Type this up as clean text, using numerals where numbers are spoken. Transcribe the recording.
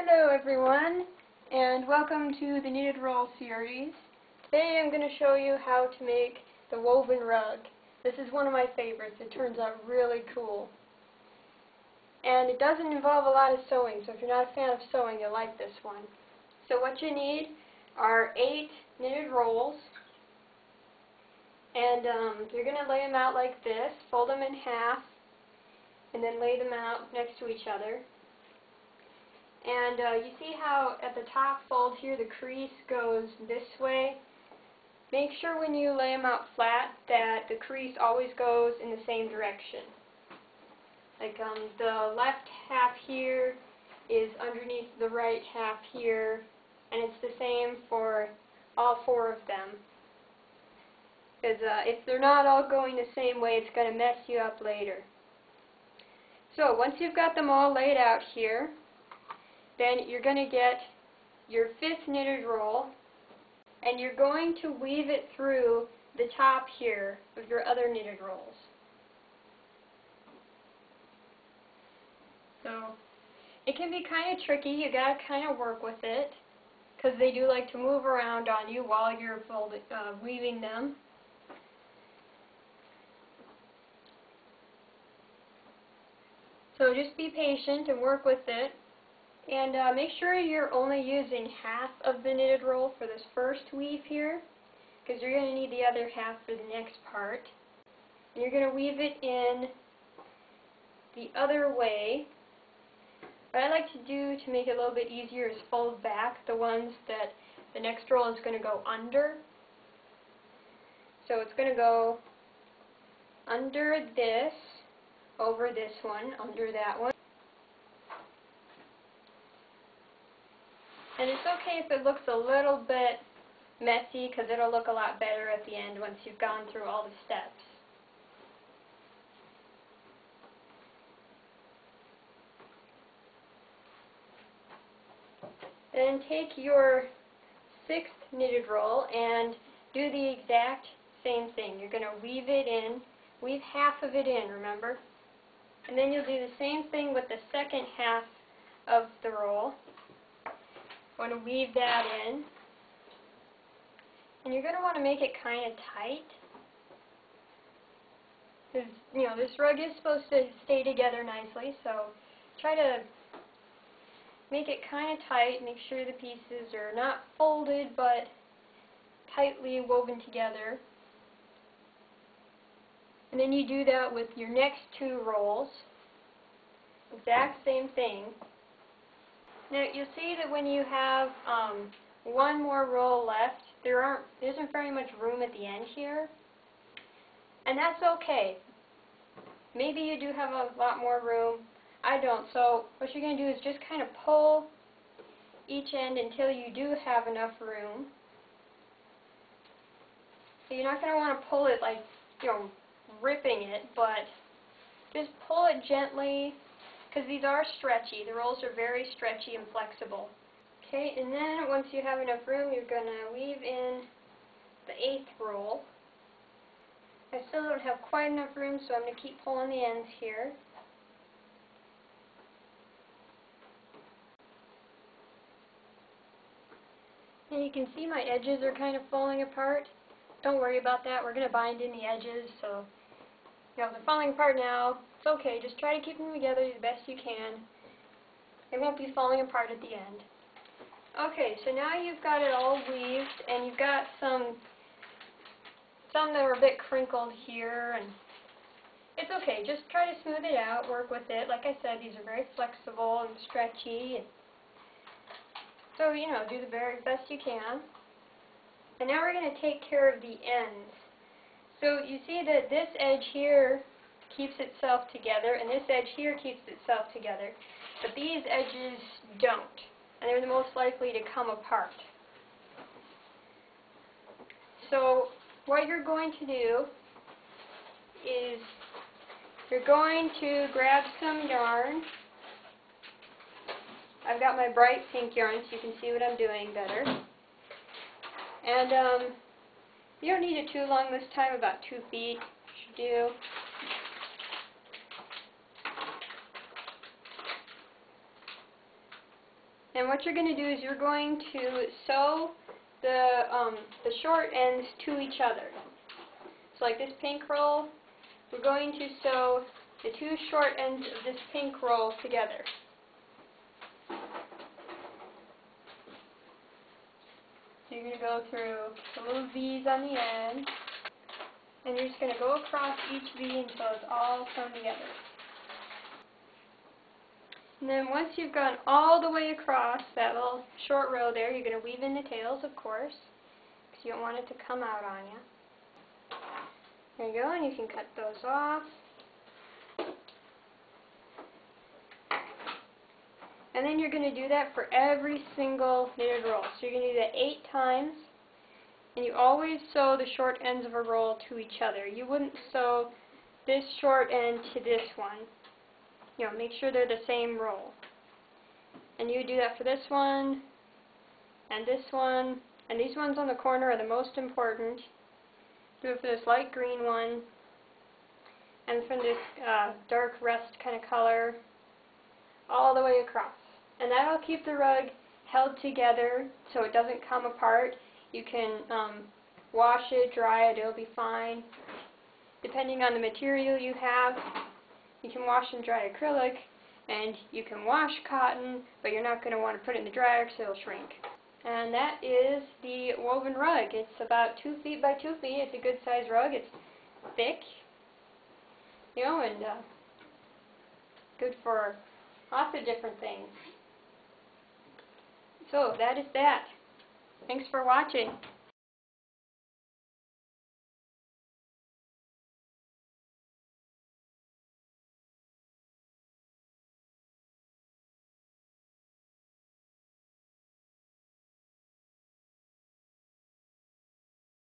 Hello everyone, and welcome to the Knitted Roll series. Today I'm going to show you how to make the woven rug. This is one of my favorites. It turns out really cool. And it doesn't involve a lot of sewing, so if you're not a fan of sewing, you'll like this one. So what you need are 8 knitted rolls, and you're going to lay them out like this, fold them in half, and then lay them out next to each other. And you see how at the top fold here the crease goes this way? Make sure when you lay them out flat that the crease always goes in the same direction. Like the left half here is underneath the right half here, and it's the same for all 4 of them. Because if they're not all going the same way, it's going to mess you up later. So once you've got them all laid out here, then you're going to get your 5th knitted roll, and you're going to weave it through the top here of your other knitted rolls. So it can be kind of tricky. You got to kind of work with it, because they do like to move around on you while you're weaving them. So just be patient and work with it. And make sure you're only using half of the knitted roll for this first weave here, because you're going to need the other half for the next part. And you're going to weave it in the other way. What I like to do to make it a little bit easier is fold back the ones that the next roll is going to go under. So it's going to go under this, over this one, under that one. And it's okay if it looks a little bit messy, because it'll look a lot better at the end once you've gone through all the steps. Then take your 6th knitted roll and do the exact same thing. You're going to weave it in, weave half of it in, remember? And then you'll do the same thing with the second half of the roll. Want to weave that in, and you're going to want to make it kind of tight, because this rug is supposed to stay together nicely, so try to make it kind of tight. Make sure the pieces are not folded but tightly woven together. And then you do that with your next 2 rolls, exact same thing. Now you'll see that when you have one more roll left, there isn't very much room at the end here, and that's okay. Maybe you do have a lot more room. I don't. So what you're going to do is just kind of pull each end until you do have enough room. So you're not going to want to pull it like, ripping it, but just pull it gently, because these are stretchy. The rolls are very stretchy and flexible. Okay, and then once you have enough room, you're going to weave in the 8th roll. I still don't have quite enough room, so I'm going to keep pulling the ends here. And you can see my edges are kind of falling apart. Don't worry about that. We're going to bind in the edges, so they're falling apart now. It's okay. Just try to keep them together the best you can. They won't be falling apart at the end. Okay, so now you've got it all weaved, and you've got some that are a bit crinkled here, and it's okay. Just try to smooth it out, work with it. Like I said, these are very flexible and stretchy, and so, do the very best you can. And now we're going to take care of the ends. So you see that this edge here keeps itself together, and this edge here keeps itself together, but these edges don't, and they're the most likely to come apart. So what you're going to do is you're going to grab some yarn. I've got my bright pink yarn so you can see what I'm doing better. And you don't need it too long this time, about 2 feet should do. And what you're going to do is you're going to sew the short ends to each other. So like this pink roll, we're going to sew the two short ends of this pink roll together. So you're going to go through the little V's on the end, and you're just going to go across each V until it's all sewn together. And then once you've gone all the way across that little short row there, you're going to weave in the tails, of course, because you don't want it to come out on you. There you go, and you can cut those off. And then you're going to do that for every single knitted roll. So you're going to do that 8 times, and you always sew the short ends of a roll to each other. You wouldn't sew this short end to this one. You know, make sure they're the same roll. And you do that for this one, and this one, and these ones on the corner are the most important. Do it for this light green one, and from this dark rust kind of color, all the way across. And that'll keep the rug held together so it doesn't come apart. You can wash it, dry it, it'll be fine. Depending on the material you have, you can wash and dry acrylic, and you can wash cotton, but you're not going to want to put it in the dryer because it'll shrink. And that is the woven rug. It's about 2 feet by 2 feet. It's a good size rug. It's thick, you know, and good for lots of different things. So that is that. Thanks for watching.